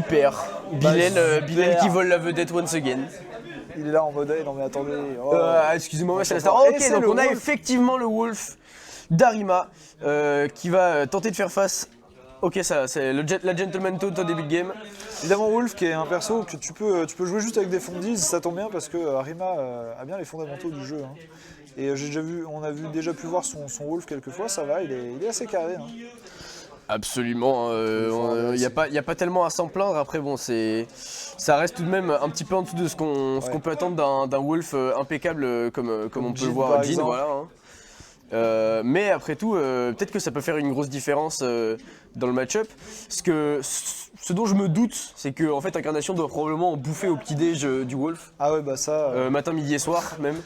Super. Bilal qui vole la vedette once again. Il est là en mode non mais attendez. Excusez-moi, c'est la star. Ok, donc on a effectivement le Wolf d'Arima qui va tenter de faire face. Ok, ça c'est la Gentleman Taunt au début de game. Évidemment Wolf qui est un perso que tu peux jouer juste avec des fondies, ça tombe bien parce que Arima a bien les fondamentaux du jeu. Hein. Et on a déjà pu voir son Wolf quelques fois, ça va, il est assez carré. Hein. Absolument, il n'y a pas tellement à s'en plaindre. Après bon, ça reste tout de même un petit peu en dessous de ce qu'on peut attendre d'un Wolf impeccable comme on peut le voir à Jhin, voilà. Hein. Mais après tout, peut-être que ça peut faire une grosse différence dans le match-up. Ce dont je me doute, c'est que en fait, Incarnation doit probablement en bouffer au petit-déj du Wolf. Ah ouais, bah ça. Matin, midi et soir même.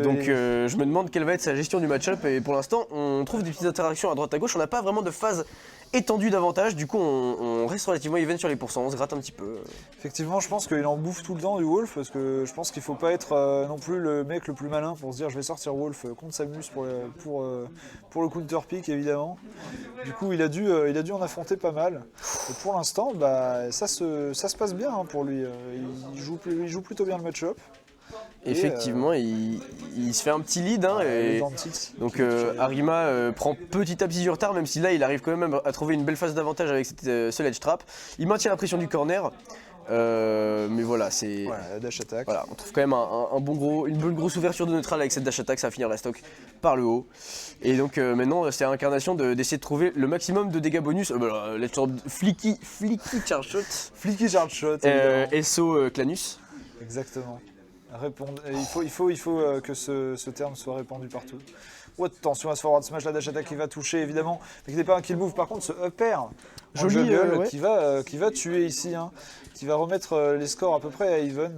Donc je me demande quelle va être sa gestion du match-up. Et pour l'instant, on trouve des petites interactions à droite à gauche. On n'a pas vraiment de phase étendue d'avantage. Du coup, on reste relativement even sur les pourcents. On se gratte un petit peu. Effectivement, je pense qu'il en bouffe tout le temps du Wolf parce que je pense qu'il faut pas être non plus le mec le plus malin pour se dire je vais sortir Wolf contre Samus pour le counter pick évidemment. Du coup, il a dû en affronter pas mal. Et pour l'instant, bah, ça se passe bien hein, pour lui. Il joue plutôt bien le match-up. Effectivement, il se fait un petit lead. Hein, donc Arima prend petit à petit du retard, même si là il arrive quand même à trouver une belle phase d'avantage avec ce ledge trap. Il maintient la pression du corner. Mais voilà, c'est. Voilà, la dash attack. Voilà, on trouve quand même une bonne grosse ouverture de neutral avec cette dash attack, ça va finir la stock par le haut. Et donc maintenant, c'est à Incarnation d'essayer de trouver le maximum de dégâts bonus. Flicky charge shot. Flicky charge shot. SO Clanus. Exactement. Il faut que ce terme soit répandu partout. Oh, attention à ce forward smash, la dash attack qui va toucher évidemment, mais qui n'est pas un kill move. Par contre, ce up air joli ouais. qui va tuer ici, hein, qui va remettre les scores à peu près à even.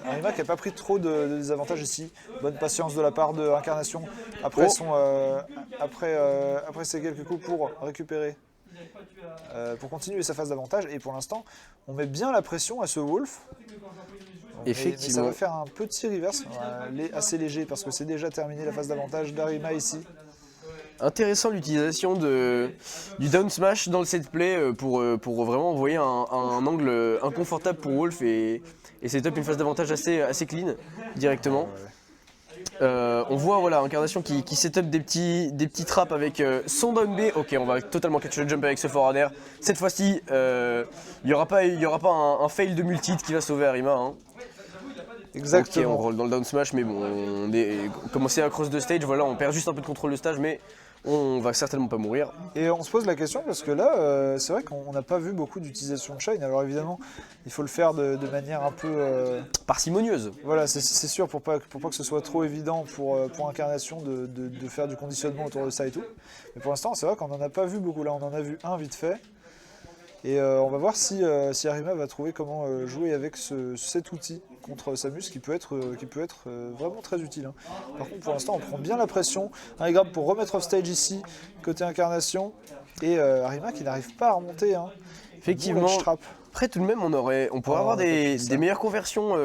Arima qui n'a pas pris trop de désavantages ici. Bonne patience de la part de Incarnation après ces quelques coups pour récupérer. Pour continuer sa phase d'avantage. Et pour l'instant, on met bien la pression à ce Wolf. Effectivement. Mais ça va faire un petit reverse assez léger parce que c'est déjà terminé la phase d'avantage d'Arima ici. Intéressant l'utilisation du down smash dans le set play pour vraiment envoyer un angle inconfortable pour Wolf et setup une phase d'avantage assez clean directement. On voit voilà, Incarnation qui setup des petits traps avec son down B. Ok, on va totalement catch le jump avec ce forward air. Cette fois-ci, il n'y aura pas un fail de multi qui va sauver Arima. Hein. Exactement. Ok, on roll dans le down smash, mais bon, comme c'est across the stage, voilà, on perd juste un peu de contrôle de stage, mais on va certainement pas mourir. Et on se pose la question parce que là, c'est vrai qu'on n'a pas vu beaucoup d'utilisation de Shine. Alors évidemment, il faut le faire de manière un peu parcimonieuse. Voilà, c'est sûr pour pas que ce soit trop évident pour Incarnation de faire du conditionnement autour de ça et tout. Mais pour l'instant, c'est vrai qu'on n'en a pas vu beaucoup. Là, on en a vu un vite fait. Et on va voir si Arima va trouver comment jouer avec cet outil contre Samus qui peut être vraiment très utile. Hein. Par contre, pour l'instant, on prend bien la pression. Un grab pour remettre off stage ici, côté Incarnation. Et Arima qui n'arrive pas à remonter. Hein. Effectivement. Après, tout de même, on pourrait avoir des meilleures conversions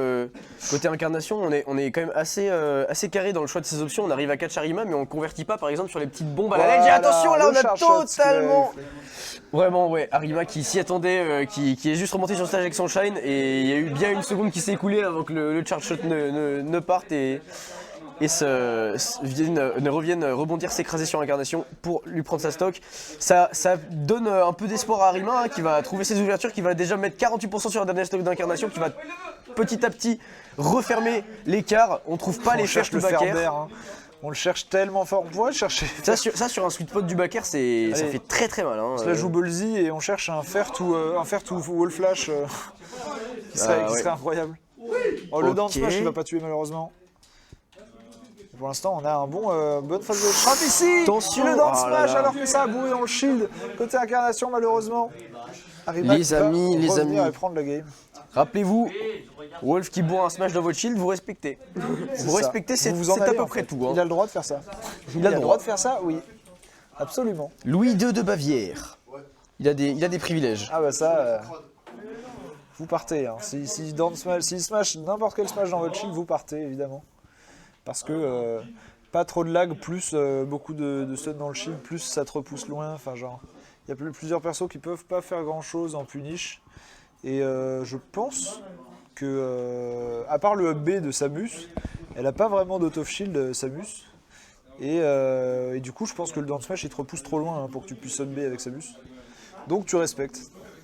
côté Incarnation. On est quand même assez carré dans le choix de ses options. On arrive à catch Arima, mais on ne convertit pas, par exemple, sur les petites bombes à la ledge. Et attention, là, on a totalement... Vraiment, ouais, Arima qui s'y attendait, qui est juste remonté sur le stage avec son shine. Et il y a eu bien une seconde qui s'est écoulée avant que le charge shot ne parte et reviennent rebondir, s'écraser sur Incarnation pour lui prendre sa stock. Ça donne un peu d'espoir à Arima hein, qui va trouver ses ouvertures, qui va déjà mettre 48% sur la dernière stock d'Incarnation, qui va petit à petit refermer l'écart. On trouve pas les cherche le back air. Hein. On le cherche tellement fort, on pourrait le chercher. Ça sur un sweet spot du back air, ça fait très très mal. Hein. On se la joue ballsy et on cherche un fair to wall flash qui serait incroyable. Oh, le down smash il va pas tuer malheureusement. Pour l'instant, on a un bonne phase de trap ici. Attention, le down smash alors que ça a boué dans le shield. Côté Incarnation, malheureusement. Les amis. Et prendre la game. Rappelez-vous, Wolf qui boit un smash dans votre shield, vous respectez. Vous respectez, c'est à peu près tout. Hein. Il a le droit de faire ça. Il a le droit de faire ça, oui. Absolument. Louis II de Bavière. Il a des privilèges. Ah bah ça, vous partez. Hein. S'il smash n'importe quel smash dans votre shield, vous partez évidemment. Parce que pas trop de lag, plus beaucoup de stun dans le shield, plus ça te repousse loin. Enfin genre, il y a plusieurs persos qui peuvent pas faire grand chose en punish. Et je pense que, à part le up B de Samus, elle a pas vraiment d'auto-shield Samus. Et du coup, je pense que le down smash il te repousse trop loin pour que tu puisses up B avec Samus. Donc tu respectes.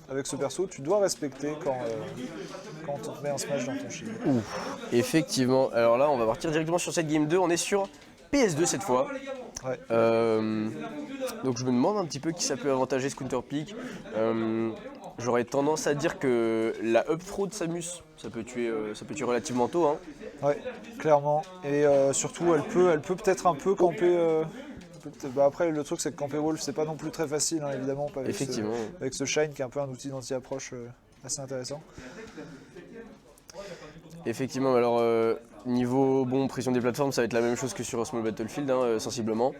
Avec ce perso, tu dois respecter quand on te met un smash dans ton shield. Effectivement. Alors là, on va partir directement sur cette game 2. On est sur PS2 cette fois. Ouais. Donc je me demande un petit peu qui ça peut avantager ce counter pick. J'aurais tendance à dire que la up throw de Samus, ça peut tuer relativement tôt. Hein. Ouais, clairement. Et surtout, elle peut peut-être un peu camper. Bah après, le truc, c'est que camper Wolf, c'est pas non plus très facile, hein, évidemment, pas Effectivement. avec ce Shine qui est un peu un outil d'anti-approche assez intéressant. Effectivement, alors niveau pression des plateformes, ça va être la même chose que sur Small Battlefield, hein, sensiblement.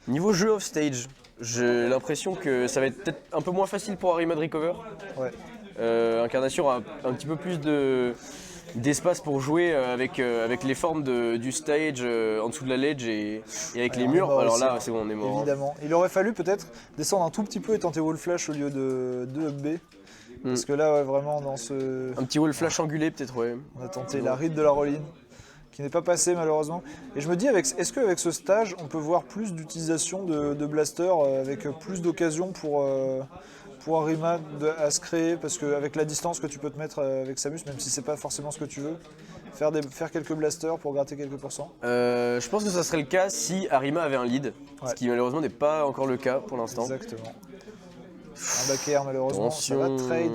Niveau jeu off stage, j'ai l'impression que ça va être peut-être un peu moins facile pour Arima de recover. Ouais. Incarnation a un petit peu plus d'espace pour jouer avec les formes du stage en dessous de la ledge et avec les murs. Alors là, c'est bon, on est mort. Évidemment. Il aurait fallu peut-être descendre un tout petit peu et tenter wall flash au lieu de up B. Parce que là, ouais, vraiment, dans ce. Un petit wall flash angulé, peut-être, ouais. On a tenté la read de la roll-in, qui n'est pas passée malheureusement. Et je me dis, est-ce qu'avec ce stage, on peut voir plus d'utilisation de blaster, avec plus d'occasions pour Arima à se créer, parce qu'avec la distance que tu peux te mettre avec Samus, même si c'est pas forcément ce que tu veux, faire quelques blasters pour gratter quelques pourcents. Je pense que ça serait le cas si Arima avait un lead, ce qui malheureusement n'est pas encore le cas pour l'instant. Exactement. Un back air malheureusement, Attention. ça va trade.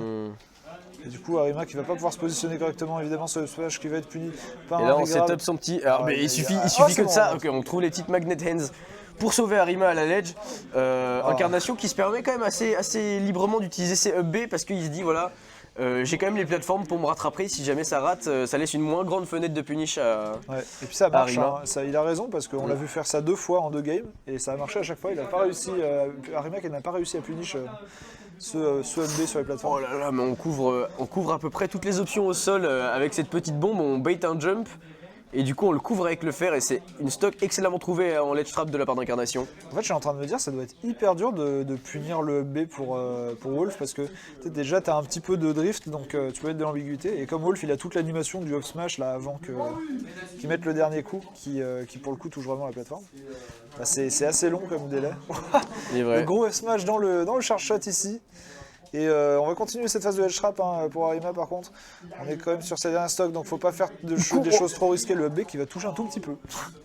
Et du coup Arima qui va pas pouvoir se positionner correctement, évidemment ce smash qui va être puni par et un là on regrab. setup son petit. Alors, mais il suffit que de bon, ça. Ok, on trouve les petites magnet hands pour sauver Arima à la ledge. Incarnation qui se permet quand même assez librement d'utiliser ses up B parce qu'il se dit voilà, j'ai quand même les plateformes pour me rattraper. Si jamais ça rate, ça laisse une moins grande fenêtre de punish à. Ouais. Et puis ça marche, Arima. hein. Il a raison parce qu'on l'a vu faire ça 2 fois en 2 games et ça a marché à chaque fois. Il n'a pas réussi, Arima qui n'a pas réussi à punish ce up B sur les plateformes. Oh là là, mais on couvre à peu près toutes les options au sol avec cette petite bombe. On bait un jump. Et du coup on le couvre avec le fer et c'est une stock excellemment trouvée en ledge trap de la part d'Incarnation. En fait je suis en train de me dire ça doit être hyper dur de punir le B pour Wolf parce que déjà t'as un petit peu de drift donc tu peux mettre de l'ambiguïté et comme Wolf il a toute l'animation du up smash là avant qu'il mette le dernier coup qui pour le coup touche vraiment la plateforme. Bah, c'est assez long comme délai. Le gros up smash dans le charge shot ici. Et on va continuer cette phase de edge trap pour Arima par contre. On est quand même sur sa dernière stock donc faut pas faire des choses trop risquées. Le B qui va toucher un tout petit peu.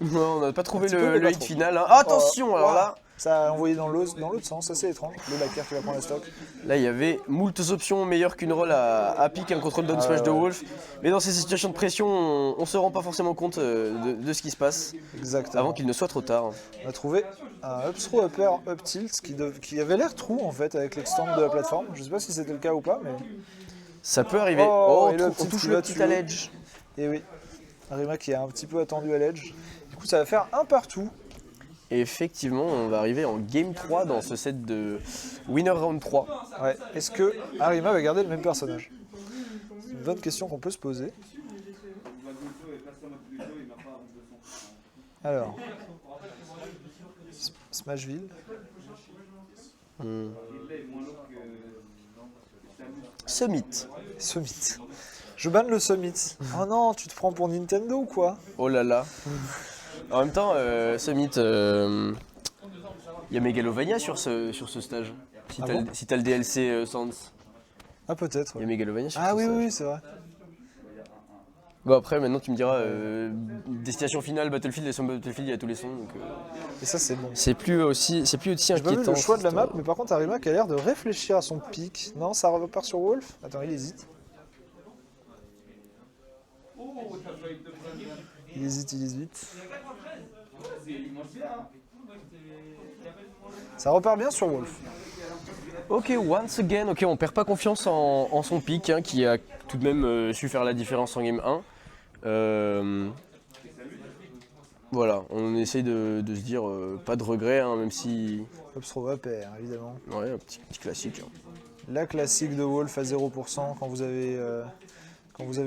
Non, on n'a pas trouvé le hit final. Hein. Attention, alors là. Ça a envoyé dans l'autre sens, assez étrange. Le back air qui va prendre la stock. Là, il y avait moultes options meilleures qu'une roll à pick, un contrôle down smash de Wolf. Mais dans ces situations de pression, on se rend pas forcément compte de ce qui se passe. Exactement. Avant qu'il ne soit trop tard. On a trouvé un up throw, up air, up tilt qui avait l'air true en fait avec l'extend de la plateforme. Je sais pas si c'était le cas ou pas, mais. Ça peut arriver. On touche le petit à l'edge. Et oui. Arima qui a un petit peu attendu à l'edge. Du coup, ça va faire un partout. Et effectivement, on va arriver en game 3 dans ce set de winner round 3. Ouais. Est-ce que Arima va garder le même personnage? C'est une bonne question qu'on peut se poser. Alors, Smashville. Summit. Je banne le Summit. Oh non, tu te prends pour Nintendo ou quoi? Oh là là. En même temps, Summit, il y a Megalovania sur ce stage. Si t'as le DLC Sans. Ah peut-être. Il y a Megalovania sur Ah ce oui, stage. oui, c'est vrai. Bon après, maintenant tu me diras, destination finale, Battlefield, les sons Battlefield, il y a tous les sons. Donc, et ça c'est bon. c'est plus aussi J'ai pas vu inquiétant. le choix de la map, mais par contre Arima qui a l'air de réfléchir à son pic. Non, ça repart sur Wolf. Attends, il hésite. Il hésite. Ça repart bien sur Wolf. Ok, once again, on perd pas confiance en son pick, hein, qui a tout de même su faire la différence en game 1. Voilà, on essaye de se dire pas de regret, hein, même si... Up throw up air, évidemment. Ouais, un petit classique. Hein. La classique de Wolf à 0% quand vous avez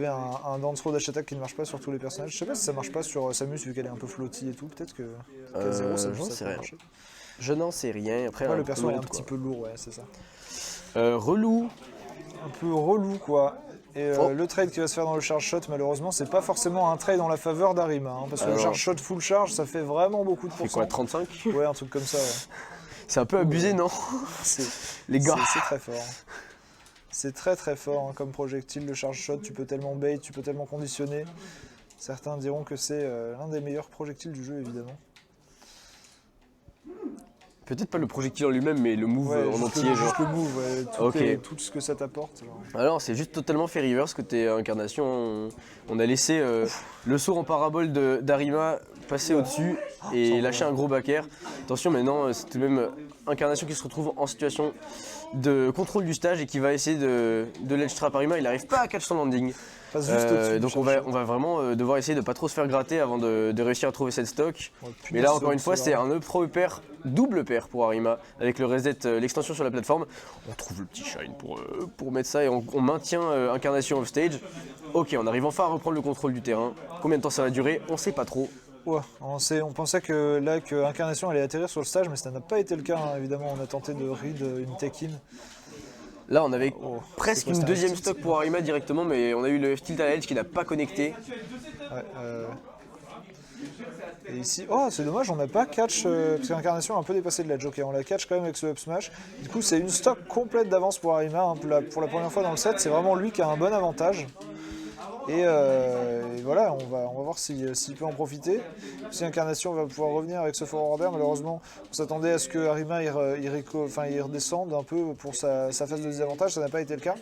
un down throw dash attack qui ne marche pas sur tous les personnages. Je sais pas si ça marche pas sur Samus vu qu'elle est un peu floaty et tout. Peut-être qu'à 0 ça peut marcher. Je n'en sais rien. Après, le perso est un petit peu lourd, ouais, c'est ça. Relou. Un peu relou quoi. Et Oh. le trade qui va se faire dans le charge shot, malheureusement, c'est pas forcément un trade en la faveur d'Arima. Parce que le Alors. charge shot full charge, ça fait vraiment beaucoup de C'est pourcents. quoi, 35? Ouais, un truc comme ça. Ouais. C'est un peu abusé, non? C'est Les gars. c'est très fort. C'est très très fort comme projectile, le charge shot. Tu peux tellement bait, tu peux tellement conditionner. Certains diront que c'est l'un des meilleurs projectiles du jeu, évidemment. Peut-être pas le projectile en lui-même, mais le move Ouais, en juste entier. le, genre. juste le move, ouais, Ok. tout ce que ça t'apporte. genre. Alors, c'est juste totalement fait reverse côté incarnation. On a laissé le saut en parabole d'Arima passer au-dessus et sans lâcher un gros back air. Attention, maintenant, c'est tout de même incarnation qui se retrouve en situation de contrôle du stage et qui va essayer de ledge trap Arima. Il n'arrive pas à catch son landing. Passe juste au-dessus du Donc on charge va vraiment devoir essayer de pas trop se faire gratter avant de réussir à trouver cette stock. shot. Ouais, Mais là punaise, encore une fois c'est un up throw pair, double pair pour Arima avec le reset, l'extension sur la plateforme. On trouve le petit shine pour mettre ça et on maintient incarnation off stage. Ok, on arrive enfin à reprendre le contrôle du terrain. Combien de temps ça va durer? On sait pas trop. Ouais, on pensait que là, que Incarnation allait atterrir sur le stage, mais ça n'a pas été le cas. Hein. Évidemment, on a tenté de read une tech-in. Là on avait Oh, presque c'est quoi, une c'est un deuxième F-tilt, stock pour Arima directement, mais on a eu le F-tilt à la edge qui n'a pas connecté. Ouais, Et ici, oh c'est dommage, on n'a pas catch, parce qu'Incarnation a un peu dépassé de l'edge. Ok, on la catch quand même avec ce up smash. Du coup, c'est une stock complète d'avance pour Arima. Hein. Pour la première fois dans le set, c'est vraiment lui qui a un bon avantage. Et voilà, on va voir s'il peut en profiter. Si Incarnation va pouvoir revenir avec ce forwarder, malheureusement, on s'attendait à ce que Arima il redescende un peu pour sa phase de désavantage, ça n'a pas été le cas.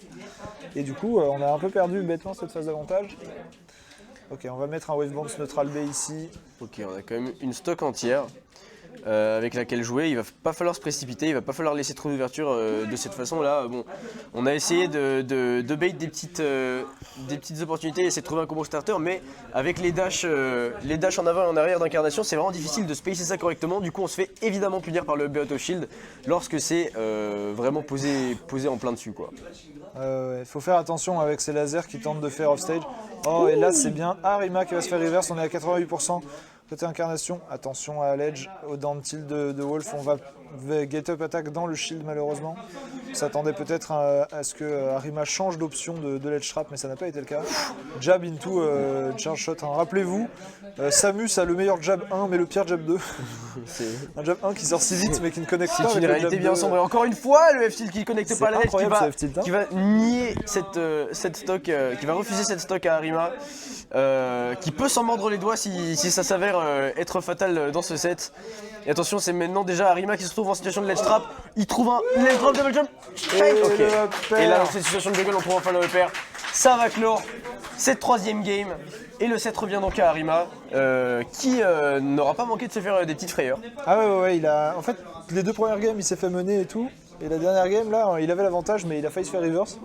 Et du coup, on a un peu perdu bêtement cette phase d'avantage. Ok, on va mettre un wave bounce neutral B ici. Ok, on a quand même une stock entière avec laquelle jouer. Il va pas falloir se précipiter, il va pas falloir laisser trop d'ouverture de cette façon-là. Bon, on a essayé de bait des petites opportunités, essayer de trouver un combo starter, mais avec les dashs en avant et en arrière d'incarnation, c'est vraiment difficile de spacer ça correctement. Du coup, on se fait évidemment punir par le B-Auto Shield lorsque c'est vraiment posé en plein dessus, quoi. Faut faire attention avec ces lasers qui tentent de faire offstage. Oh, et là c'est bien Arima qui va se faire reverse, on est à 88%. Côté Incarnation, attention à l'edge, au down tilt de Wolf, on va get up attack dans le shield malheureusement. On s'attendait peut-être à ce que Arima change d'option de ledge trap, mais ça n'a pas été le cas. Jab into charge shot, hein. Rappelez-vous, Samus a le meilleur jab 1 mais le pire jab 2. Un jab 1 qui sort si vite mais qui ne connecte pas C'est avec une le réalité jab bien 2. sombre. Et encore une fois, le F-tilt qui ne connecte C'est pas à la edge, incroyable, ce F-tilt, hein. qui va nier cette stock, qui va refuser cette stock à Arima, qui peut s'en mordre les doigts si ça s'avère être fatal dans ce set. Et attention, c'est maintenant déjà Arima qui se trouve en situation de ledge trap. Il trouve un ledge drop double jump. Ok. le upper. Et là, dans cette situation de juggle, on trouve enfin le upper. Ça va clore cette troisième game. Et le set revient donc à Arima, qui n'aura pas manqué de se faire des petites frayeurs. Ah ouais, il a... En fait, les deux premières games, il s'est fait mener et tout. Et la dernière game, là, il avait l'avantage, mais il a failli se faire reverse.